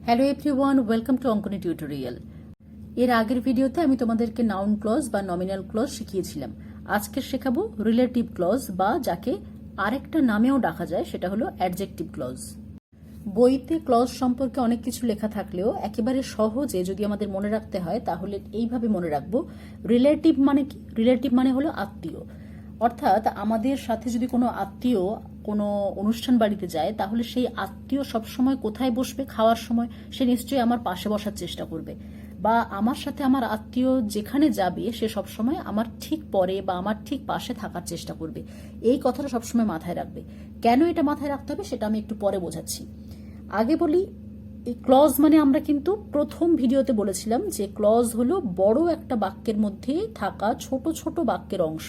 Hello everyone, welcome to Ankani tutorial. এর আগের ভিডিওতে আমি তোমাদেরকে নাউন ক্লজ বা নমিনাল ক্লজ শিখিয়েছিলাম। আজকে শেখাবো রিলেটিভ ক্লজ বা যাকে আরেকটা নামেও ডাকা যায়, সেটা হলো অ্যাডজেক্টিভ ক্লজ। বইতে ক্লজ সম্পর্কে অনেক কিছু লেখা থাকলেও একেবারে সহজে যদি আমাদের মনে রাখতে হয় তাহলে এইভাবে মনে রাখবো। রিলেটিভ মানে কি? রিলেটিভ মানে হলো আত্মীয়। অর্থাৎ আমাদের সাথে যদি কোনো আত্মীয় কোনো অনুষ্ঠান বাড়িতে যায় তাহলে সেই আত্মীয় সবসময় কোথায় বসবে? খাওয়ার সময় সে নিশ্চয়ই আমার পাশে বসার চেষ্টা করবে, বা আমার সাথে আমার আত্মীয় যেখানে যাবে সে সবসময় আমার ঠিক পরে বা আমার ঠিক পাশে থাকার চেষ্টা করবে। এই কথাটা সবসময় মাথায় রাখবে। কেন এটা মাথায় রাখতে হবে সেটা আমি একটু পরে বোঝাচ্ছি। আগে বলি, এই ক্লজ মানে আমরা কিন্তু প্রথম ভিডিওতে বলেছিলাম যে ক্লজ হলো বড় একটা বাক্যের মধ্যে থাকা ছোট ছোট বাক্যের অংশ,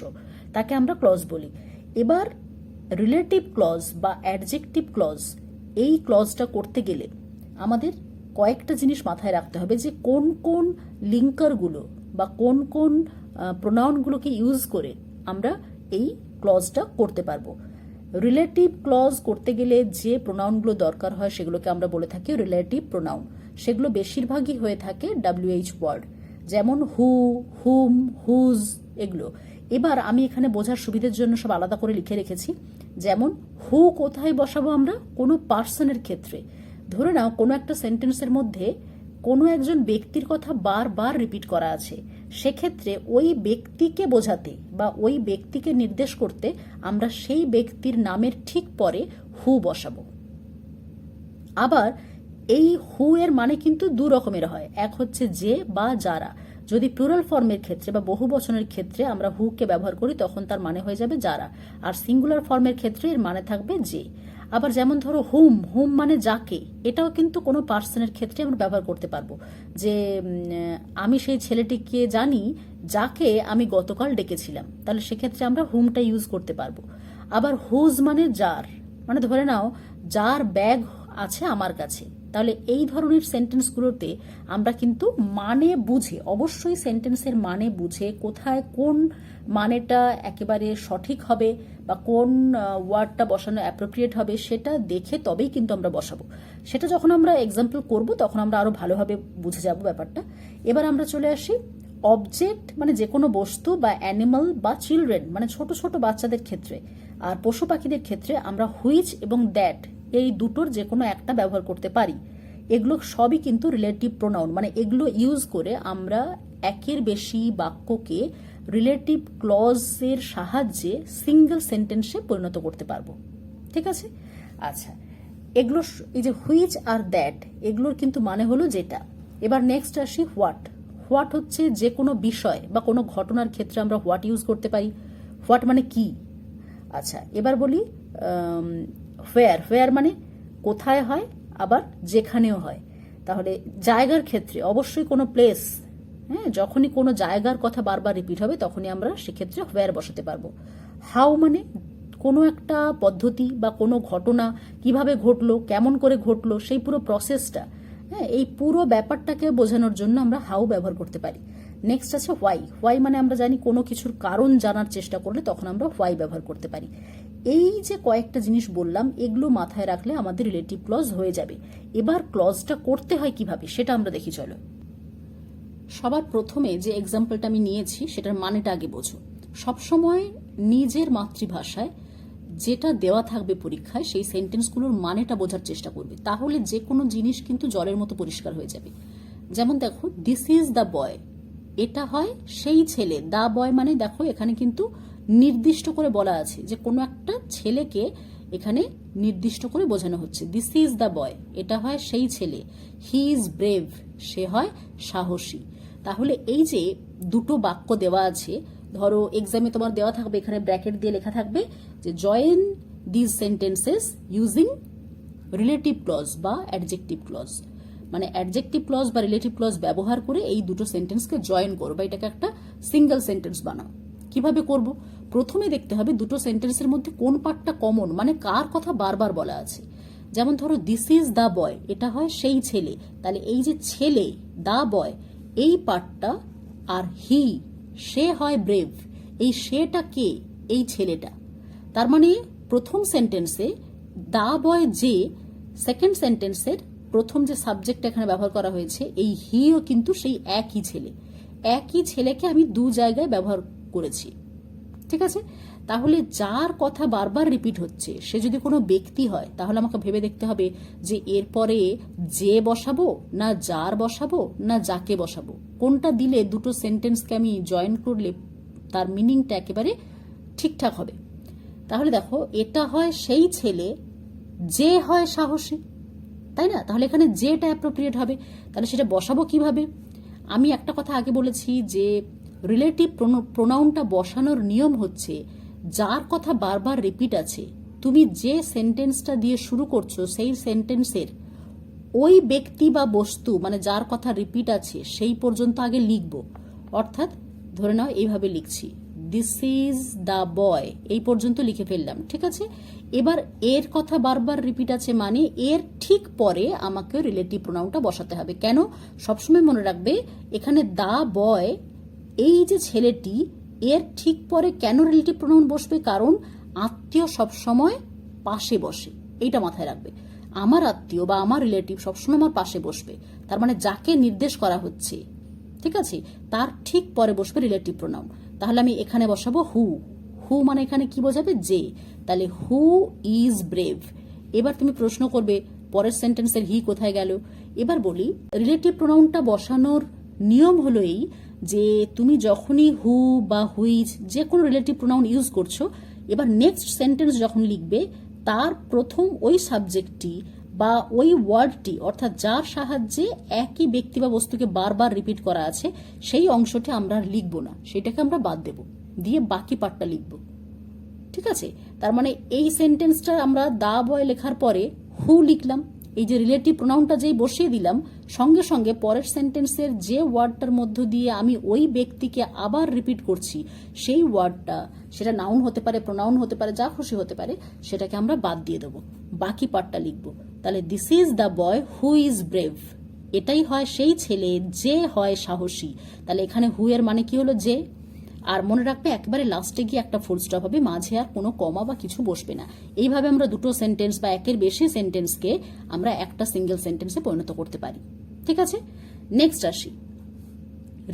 তাকে আমরা ক্লজ বলি। এবার রিলেটিভ ক্লজ বা অ্যাডজেক্টিভ ক্লজ, এই ক্লজটা করতে গেলে আমাদের কয়েকটা জিনিস মাথায় রাখতে হবে, যে কোন কোন লিঙ্কারগুলো বা কোন কোন প্রোনাউনগুলোকে ইউজ করে আমরা এই ক্লজটা করতে পারবো। রিলেটিভ ক্লজ করতে গেলে যে প্রোনাউনগুলো দরকার হয় সেগুলোকে আমরা বলে থাকি রিলেটিভ প্রোনাউন। সেগুলো বেশিরভাগই হয়ে থাকে WH ওয়ার্ড, যেমন হু, হুম, হুজ, এগুলো। এবার আমি এখানে বোঝার সুবিধার জন্য সব আলাদা করে লিখে রেখেছি। যেমন হু কোথায় বসাবো আমরা? কোনো পার্সনের ক্ষেত্রে। ধরে নাও কোনো একটা সেন্টেন্সের মধ্যে কোনো একজন ব্যক্তির কথা বারবার রিপিট করা আছে, সেক্ষেত্রে ওই ব্যক্তিকে বোঝাতে বা ওই ব্যক্তিকে নির্দেশ করতে আমরা সেই ব্যক্তির নামের ঠিক পরে হু বসাবো। আবার এই হু এর মানে কিন্তু দু রকমের হয়। এক হচ্ছে যে বা যারা। যদি প্লুরাল ফর্মের ক্ষেত্রে বা বহু বচনের ক্ষেত্রে আমরা হুকে ব্যবহার করি তখন তার মানে হয়ে যাবে যারা, আর সিঙ্গুলার ফর্মের ক্ষেত্রে এর মানে থাকবে যে। আবার যেমন ধরো হুম, হুম মানে যাকে, এটাও কিন্তু কোনো পার্সনের ক্ষেত্রে আমরা ব্যবহার করতে পারবো। যে আমি সেই ছেলেটিকে জানি যাকে আমি গতকাল ডেকেছিলাম, তাহলে সেক্ষেত্রে আমরা হুমটা ইউজ করতে পারবো। আবার হুজ মানে যার, মানে ধরে নাও যার ব্যাগ আছে আমার কাছে, তাহলে এই ধরনের সেন্টেন্সগুলোতে আমরা কিন্তু মানে বুঝে, অবশ্যই সেন্টেন্সের মানে বুঝে কোথায় কোন মানেটা একেবারে সঠিক হবে বা কোন ওয়ার্ডটা বসানো অ্যাপ্রোপ্রিয়েট হবে সেটা দেখে তবেই কিন্তু আমরা বসাবো। সেটা যখন আমরা এক্সাম্পল করব তখন আমরা আরো ভালোভাবে বুঝে যাব ব্যাপারটা। এবার আমরা চলে আসি অবজেক্ট মানে যে কোনো বস্তু, বা অ্যানিমাল বা চিলড্রেন মানে ছোট ছোট বাচ্চাদের ক্ষেত্রে, আর পশু পাখিদের ক্ষেত্রে আমরা হুইচ এবং দ্যাট এই দুটোর যে কোনো একটা ব্যবহার করতে পারি। এগুলো সবই কিন্তু রিলেটিভ প্রোনাউন, মানে এগুলো ইউজ করে আমরা একের বেশি বাক্যকে রিলেটিভ ক্লজের সাহায্যে সিঙ্গেল সেন্টেন্সে পরিণত করতে পারবো। ঠিক আছে? আচ্ছা, এগুলো এই যে হুইচ আর দ্যাট, এগুলোর কিন্তু মানে হলো যেটা। এবার নেক্সট আসি হোয়াট। হোয়াট হচ্ছে যে কোনো বিষয় বা কোনো ঘটনার ক্ষেত্রে আমরা হোয়াট ইউজ করতে পারি। হোয়াট মানে কি? আচ্ছা, এবার বলি হোয়ার। হোয়ার মানে কোথায় হয়, আবার যেখানেও হয়। তাহলে জায়গার ক্ষেত্রে অবশ্যই কোনো প্লেস, হ্যাঁ, যখনই কোনো জায়গার কথা বারবার রিপিট হবে তখনই আমরা সেক্ষেত্রে হোয়ার বসাতে পারবো। হাউ মানে কোনো একটা পদ্ধতি বা কোনো ঘটনা কিভাবে ঘটলো, কেমন করে ঘটলো, সেই পুরো প্রসেসটা, হ্যাঁ, এই পুরো ব্যাপারটাকে বোঝানোর জন্য আমরা হাউ ব্যবহার করতে পারি। নেক্সট আছে হোয়াই। হোয়াই মানে আমরা জানি কোনো কিছুর কারণ জানার চেষ্টা করলে তখন আমরা হোয়াই ব্যবহার করতে পারি। এই যে কয়েকটা জিনিস বললাম, এগুলো মাথায় রাখলে আমাদের রিলেটিভ ক্লজ হয়ে যাবে। এবার ক্লজটা করতে হয় কিভাবে সেটা আমরা দেখি, চলো। সবার প্রথমে যে এক্সাম্পলটা আমি নিয়েছি সেটার মানেটা আগে বোঝো। সবসময় নিজের মাতৃভাষায় যেটা দেওয়া থাকবে পরীক্ষায় সেই সেন্টেন্সগুলোর মানেটা বোঝার চেষ্টা করবে, তাহলে যে কোনো জিনিস কিন্তু জলের মতো পরিষ্কার হয়ে যাবে। যেমন দেখো, দিস ইজ দ্য বয়, এটা হয় সেই ছেলে। দ্য বয় মানে দেখো এখানে কিন্তু নির্দিষ্ট করে বলা আছে যে কোনো একটা ছেলেকে এখানে নির্দিষ্ট করে বোঝানো হচ্ছে। দিস ইজ দ্য বয়, এটা হয় সেই ছেলে। হি ইজ ব্রেভ, সে হয় সাহসী। তাহলে এই যে দুটো বাক্য দেওয়া আছে, ধরো এক্সামে তোমার দেওয়া থাকবে এখানে ব্র্যাকেট দিয়ে লেখা থাকবে যে join this sentences using relative clause বা অ্যাডজেক্টিভ ক্লজ, মানে অ্যাডজেক্টিভ ক্লজ বা রিলেটিভ ক্লজ ব্যবহার করে এই দুটো সেন্টেন্সকে জয়েন করো বা এটাকে একটা সিঙ্গেল সেন্টেন্স বানাও। কিভাবে করব? প্রথমে দেখতে হবে দুটো সেন্টেন্সের মধ্যে কোন পার্টটা কমন, মানে কার কথা বারবার বলা আছে। যেমন ধরো দিস ইজ দ্য বয়, এটা হয় সেই ছেলে, তাহলে এই যে ছেলে, দ্য বয়, এই পার্টটা, আর হি, সে হয় ব্রেভ, এই সেটা কে? এই ছেলেটা। তার মানে প্রথম সেন্টেন্সে দ্য বয় যে, সেকেন্ড সেন্টেন্সের প্রথম যে সাবজেক্টটা এখানে ব্যবহার করা হয়েছে, এই হিও কিন্তু সেই একই ছেলেকে আমি দু জায়গায় ব্যবহার করেছি। ঠিক আছে, তাহলে যার কথা বারবার রিপিট হচ্ছে সে যদি কোনো ব্যক্তি হয়, তাহলে আমাকে ভেবে দেখতে হবে যে এরপরে যে বসাবো না যার বসাবো না যাকে বসাবো, কোনটা দিলে দুটো সেন্টেন্সকে আমি জয়েন করলে তার মিনিংটা একেবারে ঠিকঠাক হবে। তাহলে দেখো, এটা হয় সেই ছেলে যে হয় সাহসী, তাই না? তাহলে এখানে যেটা অ্যাপ্রোপ্রিয়েট হবে, তাহলে সেটা বসাবো কিভাবে? আমি একটা কথা আগে বলেছি যে রিলেটিভ প্রোনাউনটা বসানোর নিয়ম হচ্ছে যার কথা বারবার রিপিট আছে, তুমি যে সেন্টেন্সটা দিয়ে শুরু করছো সেই সেন্টেন্সের ওই ব্যক্তি বা বস্তু, মানে যার কথা রিপিট আছে সেই পর্যন্ত আগে লিখব। অর্থাৎ ধরে নাও এইভাবে লিখছি, দিস ইজ দ্য বয়, এই পর্যন্ত লিখে ফেললাম। ঠিক আছে, এবার এর কথা বারবার রিপিট আছে মানে এর ঠিক পরে আমাকে রিলেটিভ প্রোনাউনটা বসাতে হবে। কেন? সবসময় মনে রাখবে এখানে দ্য বয়, এই যে ছেলেটি, এর ঠিক পরে কেন রিলেটিভ প্রোনাউন বসবে? কারণ আত্মীয় সবসময় পাশে বসে, এইটা মাথায় রাখবে। আমার আত্মীয় বা আমার রিলেটিভ সবসময় আমার পাশে বসবে, তার মানে যাকে নির্দেশ করা হচ্ছে, ঠিক আছে, তার ঠিক পরে বসবে রিলেটিভ প্রোনাউন। তাহলে আমি এখানে বসাবো হু মানে এখানে কি বোঝাবে? যে। তাহলে হু ইজ ব্রেভ। এবার তুমি প্রশ্ন করবে পরের সেন্টেন্সের হি কোথায় গেল? এবার বলি, রিলেটিভ প্রোনাউনটা বসানোর নিয়ম হলো এই যে তুমি যখনই হু বা হুইচ যে কোনো রিলেটিভ প্রোনাউন ইউজ করছো, এবার নেক্সট সেন্টেন্স যখন লিখবে তার প্রথম ওই সাবজেক্টটি বা ওই ওয়ার্ডটি, অর্থাৎ যার সাহায্যে একই ব্যক্তি বা বস্তুকে বারবার রিপিট করা আছে, সেই অংশটি আমরা আর লিখবো না, সেটাকে আমরা বাদ দেব, দিয়ে বাকি পার্টটা লিখব। ঠিক আছে, তার মানে এই সেন্টেন্সটা আমরা দা বয় লেখার পরে হু লিখলাম, এই যে রিলেটিভ প্রোনাউনটা যেই বসিয়ে দিলাম, সঙ্গে সঙ্গে পরের সেন্টেন্সের যে ওয়ার্ডটার মধ্য দিয়ে আমি ওই ব্যক্তিকে আবার রিপিট করছি, সেই ওয়ার্ডটা, সেটা নাউন হতে পারে, প্রোনাউন হতে পারে, যা খুশি হতে পারে, সেটাকে আমরা বাদ দিয়ে দেবো, বাকি পার্টটা লিখবো। তাহলে this is the boy who is brave, এটাই হয় সেই ছেলে যে হয় সাহসী। তাহলে এখানে হু এর মানে কি হলো? যে। আর মনে রাখবে একেবারে লাস্টে গিয়ে একটা ফুল স্টপ হবে, মাঝে আর কোনো কমা বা কিছু বসবে না। এইভাবে আমরা দুটো সেন্টেন্স বা একের বেশি সেন্টেন্সকে আমরা একটা সিঙ্গেল সেন্টেন্সে পরিণত করতে পারি। ঠিক আছে, নেক্সট আসি।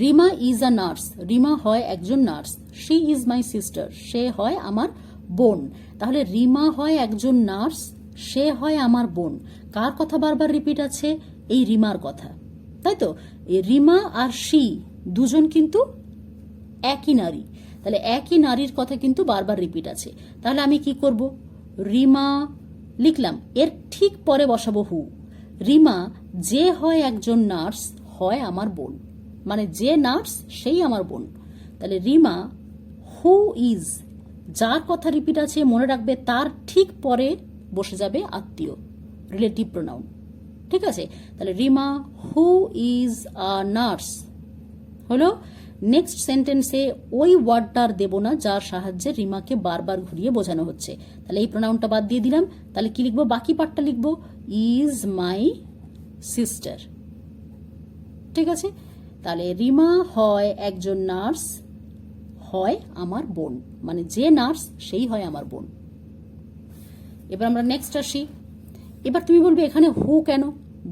Rima is a nurse, Rima হয় একজন nurse. She is my sister, সে হয় আমার বোন। তাহলে রিমা হয় একজন নার্স, সে হয় আমার বোন। কার কথা বারবার রিপিট আছে? এই রিমার কথা, তাই তো? এই রিমা আর শি দুজন কিন্তু একই নারী, তাহলে একই নারীর কথা কিন্তু বারবার রিপিট আছে। তাহলে আমি কি করব? রিমা লিখলাম, এর ঠিক পরে বসাবো হু। রিমা যে হয় একজন নার্স হয় আমার বোন, মানে যে নার্স সেই আমার বোন। তাহলে রিমা হু ইজ, যার কথা রিপিট আছে মনে রাখবে তার ঠিক পরে বসে যাবে আত্মীয়, রিলেটিভ প্রোনাউন। ঠিক আছে, তাহলে Rima who is a nurse হলো। নেক্সট সেন্টেন্সে ওই ওয়ার্ডটার দেব না যার সাহায্যে রিমাকে বারবার ঘুরিয়ে বোঝানো হচ্ছে, তাহলে এই প্রোনাউনটা বাদ দিয়ে দিলাম। তাহলে কি লিখবো? বাকি পার্টটা লিখবো ইজ মাই সিস্টার। ঠিক আছে, তাহলে রিমা হয় একজন নার্স, হয় আমার বোন, মানে যে নার্স সেই হয় আমার বোন। এবার আমরা নেক্সট আসি। এবার তুমি বলবে এখানে হু কেন?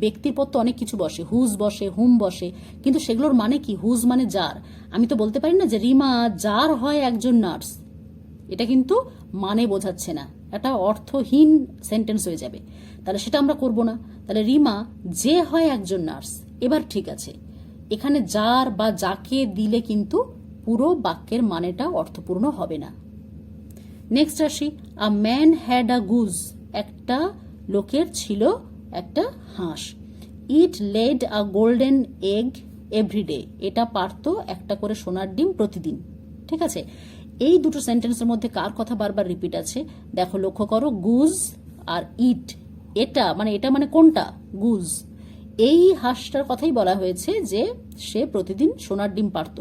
ব্যক্তির পর তো অনেক কিছু বসে, হুজ বসে, হুম বসে, কিন্তু সেগুলোর মানে কি? হুজ মানে যার। আমি তো বলতে পারি না যে রিমা যার হয় একজন নার্স, এটা কিন্তু মানে বোঝাচ্ছে না, এটা অর্থহীন সেন্টেন্স হয়ে যাবে, তাহলে সেটা আমরা করব না। তাহলে রিমা যে হয় একজন নার্স। এবার ঠিক আছে, এখানে যার বা যাকে দিলে কিন্তু পুরো বাক্যের মানেটা অর্থপূর্ণ হবে না। নেক্সট আসি, a man had a goose, একটা লোকের ছিল একটা হাঁস। It laid a golden egg every day, এটা পারত একটা করে সোনার ডিম প্রতিদিন। ঠিক আছে, এই দুটো সেন্টেন্সের মধ্যে কার কথা বারবার রিপিট আছে? দেখো, লক্ষ্য করো, গুজ আর ইট, এটা মানে কোনটা? গুজ। এই হাঁসটার কথাই বলা হয়েছে যে সে প্রতিদিন সোনার ডিম পারত।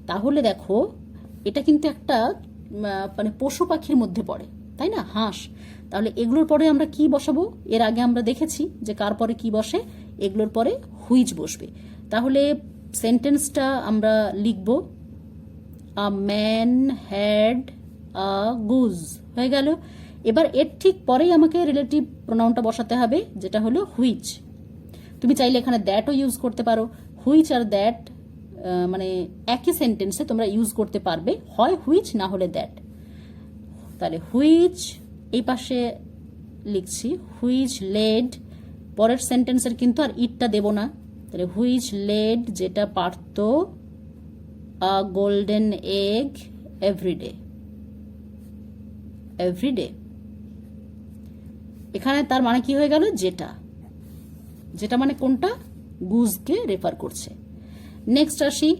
তাহলে দেখো, এটা কিন্তু একটা মানে পশু পাখির মধ্যে পড়ে, তাই না? হাঁস। তাহলে এগুলোর পরে আমরা কি বসাবো? এর আগে আমরা দেখেছি যে কার পরে কি বসে, এগুলোর পরে হুইচ বসবে। তাহলে সেন্টেন্সটা আমরা লিখব a man had a goose, হয়ে গেল। এবার এর ঠিক পরেই আমাকে রিলেটিভ প্রোনাউনটা বসাতে হবে, যেটা হলো হুইচ। তুমি চাইলে এখানে দ্যাটও ইউজ করতে পারো। হুইচ আর দ্যাট মানে একই সেন্টেন্সে তোমরা ইউজ করতে পারবে, হয় হুইচ না হলে দ্যাট। তাহলে হুইচ এই পাশে লিখছি, হুইচ লেড, পরের সেন্টেন্সের কিন্তু আর ইটটা দেব না। তাহলে হুইচ লেড যেটা পারত a golden egg every day, every day. এখানে তার মানে কি হয়ে গেল, যেটা, যেটা মানে কোনটা, গুজকে রেফার করছে। নেক্সট আসি,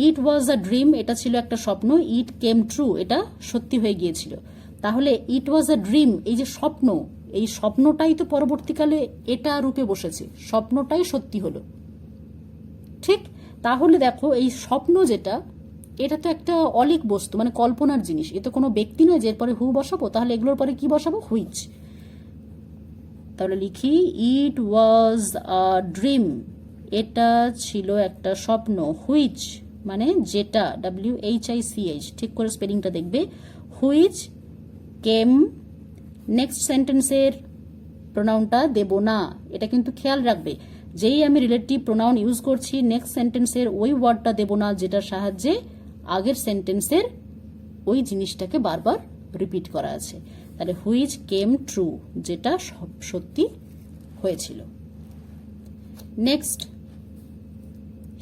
ইট ওয়াজ আ ড্রিম, এটা ছিল একটা স্বপ্ন, ইট কেম ট্রু, এটা সত্যি হয়ে গিয়েছিল। তাহলে ইট ওয়াজ আ ড্রিম, এই যে স্বপ্ন, এই স্বপ্নটাই তো পরবর্তীকালে এটা রূপে বসেছে, স্বপ্নটাই সত্যি হলো, ঠিক। তাহলে দেখো এই স্বপ্ন যেটা, এটা তো একটা অলিক বস্তু, মানে কল্পনার জিনিস, এ তো কোনো ব্যক্তি নয় যে এরপরে হু বসাবো, তাহলে এগুলোর পরে কি বসাবো, হুইচ। তাহলে লিখি ইট ওয়াজ আ ড্রিম, এটা ছিল একটা স্বপ্ন, হুইচ মানে যেটা, WHICH, ঠিক করে স্পেলিংটা দেখবে, হুইচ কেম। নেক্সট সেন্টেন্সের প্রোনাউনটা দেব না, এটা কিন্তু খেয়াল রাখবে, যেই আমি রিলেটিভ প্রোনাউন ইউজ করছি নেক্সট সেন্টেন্সের ওই ওয়ার্ডটা দেব না যেটার সাহায্যে আগের সেন্টেন্সের ওই জিনিসটাকে বারবার রিপিট করা আছে। তাহলে হুইচ কেম ট্রু, যেটা সত্যি হয়েছিল। Next,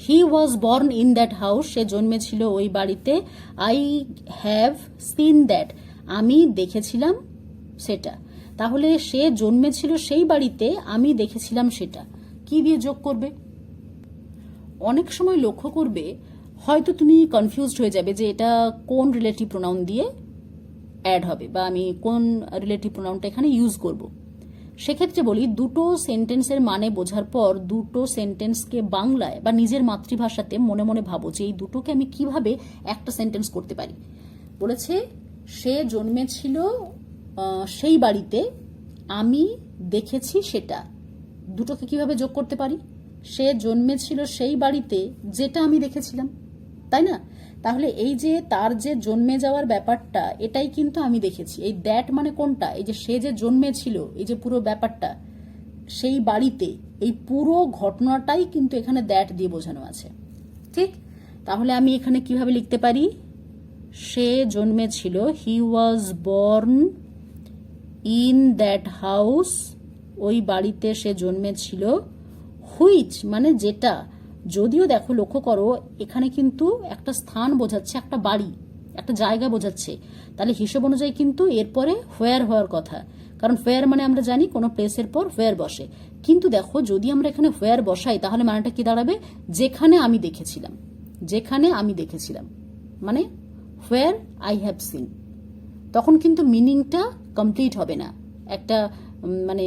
he was born in that house, সে জন্মেছিল ওই বাড়িতে। আই হ্যাভ সিন দ্যাট, আমি দেখেছিলাম সেটা। তাহলে সে জন্মেছিল সেই বাড়িতে, আমি দেখেছিলাম সেটা, কি দিয়ে যোগ করবে? অনেক সময় লক্ষ্য করবে হয়তো তুমি কনফিউজড হয়ে যাবে যে এটা কোন রিলেটিভ প্রোনাউন দিয়ে অ্যাড হবে, বা আমি কোন রিলেটিভ প্রোনাউনটা এখানে ইউজ করব। সেক্ষেত্রে বলি, দুটো সেন্টেন্সের মানে বোঝার পর দুটো সেন্টেন্সকে বাংলায় বা নিজের মাতৃভাষাতে মনে মনে ভাবো যে এই দুটোকে আমি কিভাবে একটা সেন্টেন্স করতে পারি। বলেছে সে জন্মেছিল সেই বাড়িতে, আমি দেখেছি সেটা, দুটোকে কিভাবে যোগ করতে পারি? সে জন্মেছিল সেই বাড়িতে যেটা আমি দেখেছিলাম, তাই না? তাহলে এই যে তার যে জন্মে যাওয়ার ব্যাপারটা, এটাই কিন্তু আমি দেখেছি। এই দ্যাট মানে কোনটা? এই যে সে যে জন্মেছিল, এই যে পুরো ব্যাপারটা সেই বাড়িতে, এই পুরো ঘটনাটাই কিন্তু এখানে দ্যাট দিয়ে বোঝানো আছে, ঠিক। তাহলে আমি এখানে কিভাবে লিখতে পারি? সে জন্মেছিল, he was born in that house, ওই বাড়িতে সে জন্মেছিল। হুইচ মানে যেটা, যদিও দেখো লক্ষ্য করো এখানে কিন্তু একটা স্থান বোঝাচ্ছে, একটা বাড়ি, একটা জায়গা বোঝাচ্ছে, তাহলে হিসেব অনুযায়ী কিন্তু এরপরে হোয়ার হওয়ার কথা, কারণ হোয়ার মানে আমরা জানি কোনো প্লেসের পর হোয়ার বসে। কিন্তু দেখো যদি আমরা এখানে হোয়ার বসাই তাহলে মানেটা কি দাঁড়াবে? যেখানে আমি দেখেছিলাম, যেখানে আমি দেখেছিলাম, মানে হোয়ার আই হ্যাভ সিন। তখন কিন্তু মিনিংটা কমপ্লিট হবে না, একটা মানে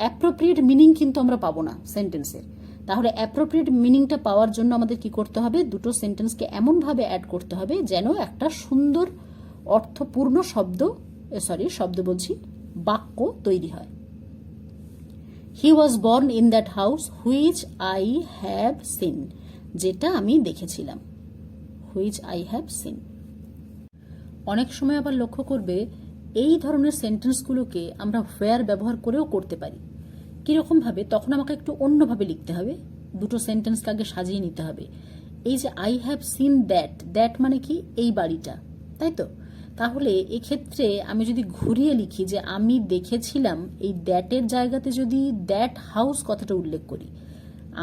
অ্যাপ্রোপ্রিয়েট মিনিং কিন্তু আমরা পাবো না সেন্টেন্সের। তাহলে অ্যাপ্রোপ্রিয়েট মিনিংটা পাওয়ার জন্য আমাদের কি করতে হবে? দুটো সেন্টেন্সকে এমনভাবে অ্যাড করতে হবে যেন একটা সুন্দর অর্থপূর্ণ শব্দ বলছি, বাক্য তৈরি হয়। He was born in that house which I have seen, যেটা আমি দেখেছিলাম, হুইচ আই হ্যাভ সিন। অনেক সময় আবার লক্ষ্য করবে এই ধরনের সেন্টেন্সগুলোকে আমরা হোয়ার ব্যবহার করেও করতে পারি। কিরকম ভাবে? তখন আমাকে একটু অন্যভাবে লিখতে হবে, দুটো সেন্টেন্সকে আগে সাজিয়ে নিতে হবে। এই যে I have scene that, that মানে কি? এই বাড়িটা, তাই তো? তাহলে এক্ষেত্রে আমি যদি ঘুরিয়ে লিখি যে আমি দেখেছিলাম, এই দ্যাটের জায়গাতে যদি দ্যাট হাউস কথাটা উল্লেখ করি,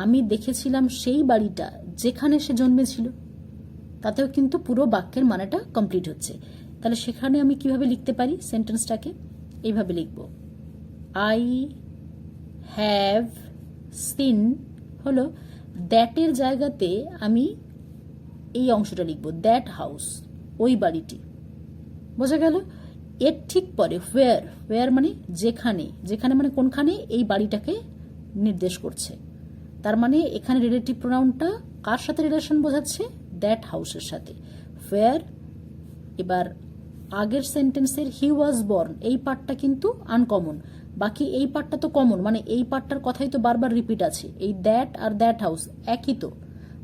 আমি দেখেছিলাম সেই বাড়িটা যেখানে সে জন্মেছিল, তাতেও কিন্তু পুরো বাক্যের মানেটা কমপ্লিট হচ্ছে। তাহলে সেখানে আমি কিভাবে লিখতে পারি সেন্টেন্সটাকে? এইভাবে লিখব, আই হ্যাভ সিন হলো দ্যাটের জায়গাতে আমি এই অংশটা লিখব, দ্যাট হাউস, ওই বাড়িটি। বোঝা গেল? এর ঠিক পরে হোয়ার, হোয়ার মানে যেখানে, যেখানে মানে কোনখানে? এই বাড়িটাকে নির্দেশ করছে। তার মানে এখানে রিলেটিভ প্রোনাউনটা কার সাথে রিলেশন বোঝাচ্ছে? দ্যাট হাউসের সাথে। হোয়ার, এবার আগের সেন্টেন্সের হি ওয়াজ বর্ন, এই পার্টটা কিন্তু আনকমন, বাকি এই পার্টটা তো কমন, মানে এই পার্টটার কথাই তো বারবার রিপিট আছে, এই দ্যাট আর দ্যাট হাউস একই তো,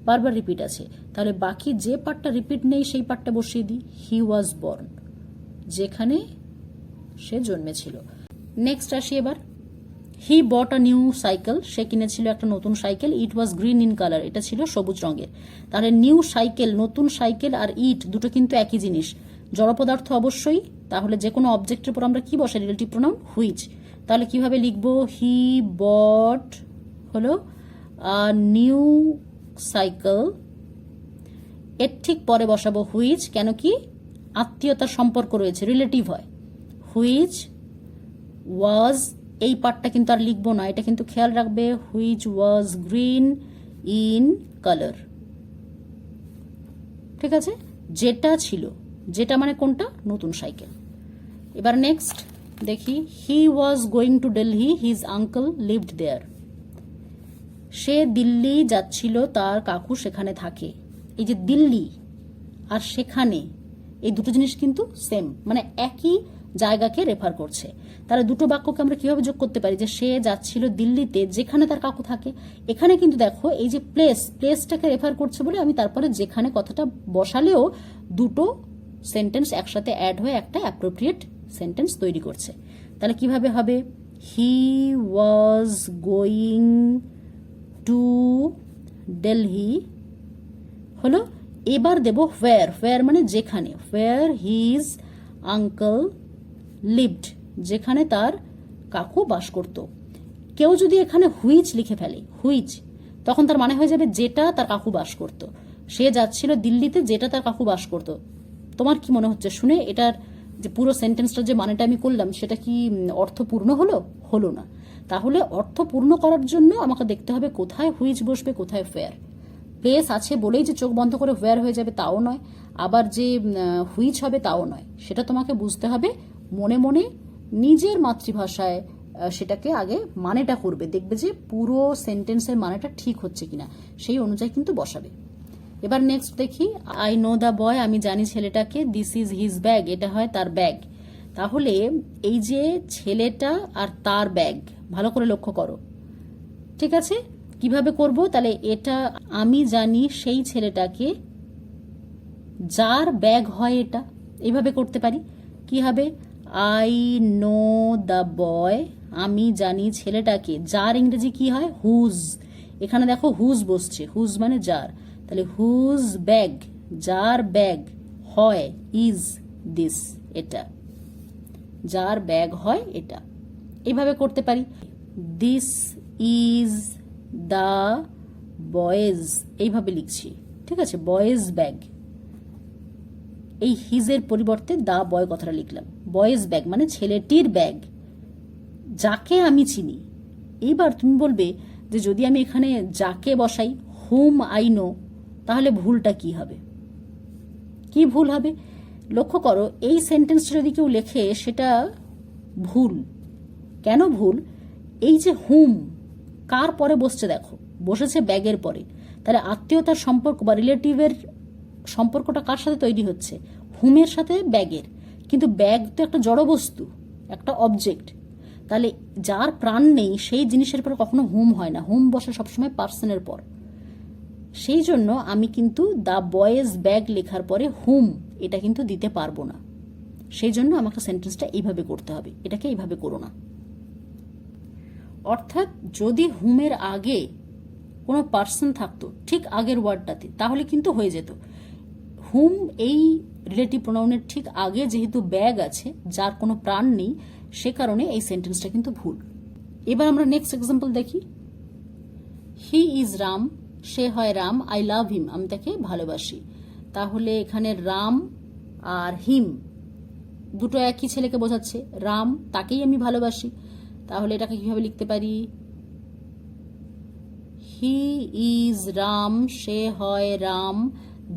বারবার রিপিট আছে। তাহলে বাকি যে পার্টটা রিপিট নেই সেই পার্টটা বসিয়ে দিই, হি ওয়াজ বর্ন, যেখানে সে জন্মেছিল। নেক্সট আসি এবার, হি বট আ নিউ সাইকেল, সে কিনেছিল একটা নতুন cycle. It was green in colour, এটা ছিল সবুজ রঙের। তাহলে নিউ সাইকেল, নতুন সাইকেল আর ইট দুটো কিন্তু একই জিনিস, জড় পদার্থ অবশ্যই। তাহলে যে কোনো অবজেক্টের উপর আমরা কি বসাই? Relative pronoun which. তাহলে কিভাবে লিখবো? হি বট হলো নিউ সাইকেল, এর ঠিক পরে বসাবো হুইচ, কেন কি আত্মীয়তার সম্পর্ক রয়েছে, রিলেটিভ হয়। হুইচ ওয়াজ, এই পার্টটা কিন্তু আর লিখবো না, এটা কিন্তু খেয়াল রাখবে। Which was green in colour, ঠিক আছে? যেটা ছিল, যেটা মানে কোনটা? নতুন সাইকেল। এবার নেক্সট দেখি, he was going to Delhi, his uncle lived there. সে দিল্লি যাচ্ছিল, তার কাকু সেখানে থাকে। এই যে দিল্লি আর সেখানে, এই দুটো জিনিস কিন্তু সেম, মানে একই জায়গাকে রেফার করছে। তাহলে দুটো বাক্যকে আমরা কিভাবে যোগ করতে পারি? যে সে যাচ্ছিল দিল্লিতে যেখানে তার কাকু থাকে। এখানে কিন্তু দেখো এই যে প্লেসটাকে রেফার করছে বলে আমি তারপরে যেখানে কথাটা বসালেও দুটো সেন্টেন্স একসাথে অ্যাড হয়ে একটা অ্যাপ্রোপ্রিয়েট সেন্টেন্স তৈরি করছে। তাহলে কিভাবে হবে? হি ওয়াজ গোয়িং টু দিল্লি হলো, এবার দেব হোয়ার মানে যেখানে, হোয়ার হিজ আঙ্কেল লিভড, যেখানে তার কাকু বাস করত। কেউ যদি এখানে হুইচ লিখে ফেলে, হুইচ, তখন তার মানে হয়ে যাবে যেটা তার কাকু বাস করত। সে যাচ্ছিল দিল্লিতে যেটা তার কাকু বাস করত। তোমার কি মনে হচ্ছে শুনে? এটার যে পুরো সেন্টেন্সটার যে মানেটা আমি করলাম সেটা কি অর্থপূর্ণ হলো? হলো না। তাহলে অর্থপূর্ণ করার জন্য আমাকে দেখতে হবে কোথায় হুইচ বসবে, কোথায় হোয়ার। প্লেস আছে বলেই যে চোখ বন্ধ করে হোয়ার হয়ে যাবে তাও নয়, আবার যে হুইচ হবে তাও নয়। সেটা তোমাকে বুঝতে হবে মনে মনে, নিজের মাতৃভাষায় সেটাকে আগে মানেটা করবে, দেখবে যে পুরো সেন্টেন্সের মানেটা ঠিক হচ্ছে কিনা, সেই অনুযায়ী কিন্তু বসাবে। এবার নেক্সট দেখি, আই নো দ্য বয়, আমি জানি ছেলেটাকে। দিস ইজ হিজ ব্যাগ, এটা হয় তার ব্যাগ। তাহলে এই যে ছেলেটা আর তার ব্যাগ, ভালো করে লক্ষ্য করো, ঠিক আছে? কিভাবে করব? তাহলে এটা আমি জানি সেই ছেলেটাকে যার ব্যাগ হয়, এটা এইভাবে করতে পারি। কি হবে? আই নো দ্য বয়, আমি জানি ছেলেটাকে, যার ইংরেজি কি হয়? হুজ। এখানে দেখো হুজ বসছে, হুজ মানে যার। তাহলে হুজ ব্যাগ, যার ব্যাগ হয়, ইজ দিস, এটা, যার ব্যাগ হয় এটা। এইভাবে করতে পারি। দিস ইজ দ্য বয়েজ, এইভাবে লিখছি, ঠিক আছে? বয়েজ ব্যাগ, এই হিজের পরিবর্তে দা বয় কথাটা লিখলাম। বয়েজ ব্যাগ মানে ছেলেটির ব্যাগ, যাকে আমি চিনি। এইবার তুমি বলবে যে যদি আমি এখানে যাকে বসাই, হুম আই নো, তাহলে ভুলটা কি হবে? কি ভুল হবে? লক্ষ্য করো, এই সেন্টেন্সটা যদি কেউ লেখে সেটা ভুল। কেন ভুল? এই যে হুম, কার পরে বসছে দেখো, বসেছে ব্যাগের পরে। তাহলে আত্মীয়তার সম্পর্ক বা রিলেটিভের সম্পর্কটা কার সাথে তৈরি হচ্ছে? হুমের সাথে ব্যাগের। কিন্তু ব্যাগ তো একটা জড় বস্তু, একটা অবজেক্ট। তাহলে যার প্রাণ নেই সেই জিনিসের পর কখনো হুম হয় না, হুম বসে সবসময় পার্সনের পর। সেই জন্য আমি কিন্তু দ্য বয়েজ ব্যাগ লেখার পরে হুম এটা কিন্তু দিতে পারবো না। সেই জন্য আমাকে সেন্টেন্সটা এইভাবে করতে হবে, এটাকে এইভাবে করো না। অর্থাৎ যদি হুমের আগে কোনো পার্সন থাকতো ঠিক আগের ওয়ার্ডটাতে, তাহলে কিন্তু হয়ে যেত। হুম এই রিলেটিভ প্রোনাউনের ঠিক আগে যেহেতু ব্যাগ আছে, যার কোনো প্রাণ নেই, সে কারণে এই সেন্টেন্সটা কিন্তু ভুল। এবার আমরা নেক্সট এক্সাম্পল দেখি। হি ইজ রাম, সে হয় রাম। আই লাভ হিম, আমি তাকে ভালোবাসি। তাহলে এখানে রাম আর হিম দুটো একই ছেলেকে বোঝাচ্ছে। রাম, তাকেই আমি ভালোবাসি। তাহলে এটাকে কিভাবে লিখতে পারি? হি ইজ রাম, সে হয় রাম।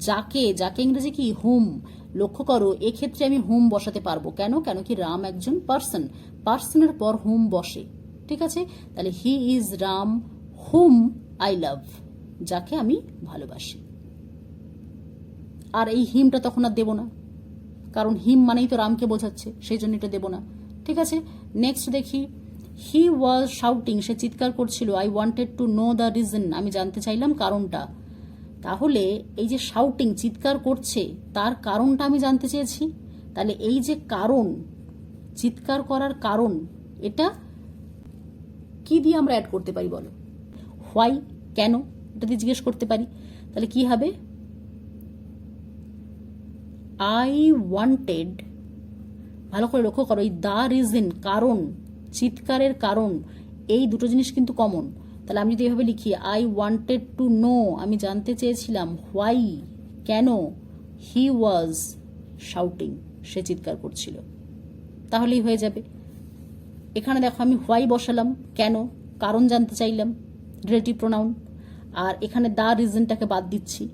যাকে, যাকে ইংরেজি কি? হুম। লক্ষ্য করো এক্ষেত্রে আমি হুম বসাতে পারবো, কেন? কেন কি রাম একজন পার্সন, পার্সনের পর হুম বসে, ঠিক আছে? তাহলে he is Ram hmm I love, যাকে আমি ভালোবাসি। আর এই হিমটা তখন আর দেব না, কারণ হিম মানেই তো রামকে বোঝাচ্ছে, সেই জন্য এটা দেব না, ঠিক আছে? নেক্সট দেখি, হি ওয়াজ শাউটিং, সে চিৎকার করছিল। I wanted to know the reason, আমি জানতে চাইলাম কারণটা। তাহলে এই যে শাউটিং, চিৎকার করছে, তার কারণটা আমি জানতে চেয়েছি। তাহলে এই যে কারণ, চিৎকার করার কারণ, এটা কি দিয়ে আমরা অ্যাড করতে পারি বলো? হোয়াই, কেন, এটা দিয়ে জিজ্ঞেস করতে পারি। তাহলে কি হবে? আই ওয়ান্টেড, ভালো করে লক্ষ্য করো, এই দ্য রিজন, কারণ, চিৎকারের কারণ, এই দুটো জিনিস কিন্তু কমন। তাহলে আমি যদি এভাবে লিখি, আই ওয়ান্টেড টু নো, আমি জানতে চেয়েছিলাম, হোয়াই, কেন, হি ওয়াজ শাউটিং, সে চিৎকার করছিল, তাহলেই হয়ে যাবে। এখানে দেখো আমি হোয়াই বসালাম, কেন, কারণ জানতে চাইলাম, রিলেটিভ প্রোনাউন, আর এখানে দ্য রিজনটাকে বাদ দিচ্ছি,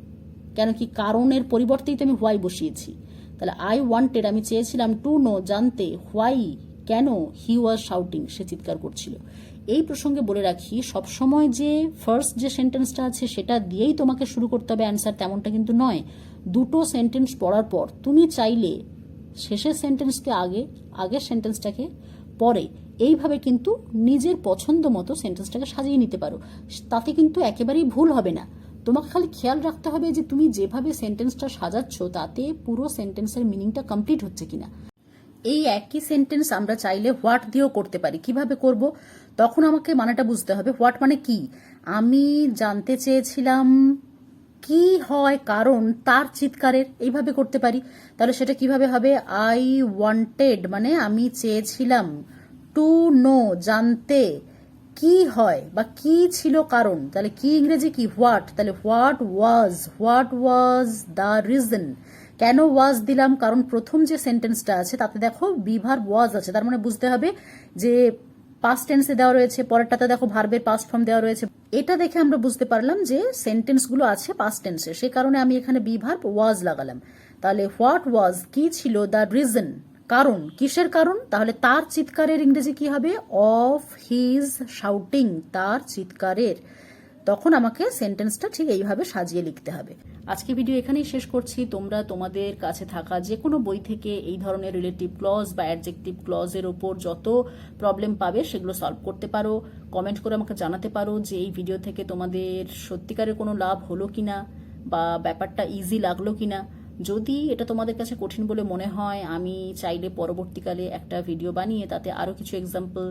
কেন কি কারণের পরিবর্তেই তো আমি হোয়াই বসিয়েছি। তাহলে আই ওয়ান্টেড, আমি চেয়েছিলাম, টু নো, জানতে, হোয়াই, কেন, হি ওয়াজ শাউটিং, সে চিৎকার করছিল। এই প্রসঙ্গে বলে রাখি, সবসময় যে ফার্স্ট যে সেন্টেন্সটা আছে সেটা দিয়েই তোমাকে শুরু করতে হবে অ্যান্সার, তেমনটা কিন্তু নয়। দুটো সেন্টেন্স পড়ার পর তুমি চাইলে শেষের সেন্টেন্সকে আগে, আগের সেন্টেন্সটাকে পরে, এইভাবে কিন্তু নিজের পছন্দ মতো সেন্টেন্সটাকে সাজিয়ে নিতে পারো। তাতে কিন্তু একেবারেই ভুল হবে না। তোমাকে খালি খেয়াল রাখতে হবে যে তুমি যেভাবে সেন্টেন্সটা সাজাচ্ছ তাতে পুরো সেন্টেন্সের মিনিংটা কমপ্লিট হচ্ছে কিনা। এই একই সেন্টেন্স আমরা চাইলে হোয়াট দিয়েও করতে পারি। কিভাবে করব? তখন আমাকে মানেটা বুঝতে হবে। হোয়াট মানে কি? আমি জানতে চেয়েছিলাম কি হয় কারণ তার চিৎকারের, এইভাবে করতে পারি। তাহলে সেটা কিভাবে হবে? আই ওয়ান্টেড মানে আমি চেয়েছিলাম, টু নো জানতে, কি হয় বা কি ছিল কারণ, তাহলে কি ইংরেজি কি? হোয়াট। তাহলে হোয়াট ওয়াজ দ্য রিজন। কেন ওয়াজ দিলাম? কারণ প্রথম যে সেন্টেন্সটা আছে তাতে দেখো বিভার ওয়াজ আছে, তার মানে বুঝতে হবে যে পাস্ট টেন্সে দেওয়া রয়েছে, পরেরটাতে দেখো ভার্বের পাস্ট ফর্ম দেওয়া রয়েছে। এটা দেখে আমরা বুঝতে পারলাম যে সেন্টেন্সগুলো আছে পাস্ট টেন্সে, সে কারণে আমি এখানে বিভার ওয়াজ লাগালাম। তাহলে হোয়াট ওয়াজ, কি ছিল, দ্য রিজন, কারণ, কিসের কারণ? তাহলে তার চিৎকারের ইংরেজি কি হবে? অফ হিজ শাউটিং, তার চিৎকারের। তখন আমাকে সেন্টেন্সটা ঠিক এইভাবে সাজিয়ে লিখতে হবে। আজকে ভিডিও এখানেই শেষ করছি। তোমরা তোমাদের কাছে থাকা যে কোনো বই থেকে এই ধরনের রিলেটিভ ক্লজ বা অ্যাডজেক্টিভ ক্লজের ওপর যত প্রবলেম পাবে সেগুলো সলভ করতে পারো। কমেন্ট করে আমাকে জানাতে পারো যে এই ভিডিও থেকে তোমাদের সত্যিকারের কোনো লাভ হলো কিনা বা ব্যাপারটা ইজি লাগলো কিনা। যদি এটা তোমাদের কাছে কঠিন বলে মনে হয়, আমি চাইলে পরবর্তীকালে একটা ভিডিও বানিয়ে তাতে আরও কিছু এক্সাম্পল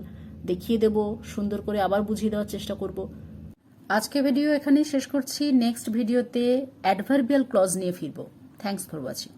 দেখিয়ে দেব, সুন্দর করে আবার বুঝিয়ে দেওয়ার চেষ্টা করব। আজকে ভিডিও এখানেই শেষ করছি। নেক্সট ভিডিওতে অ্যাডভার্বিয়াল ক্লজ নিয়ে ফিরবো। Thanks for watching.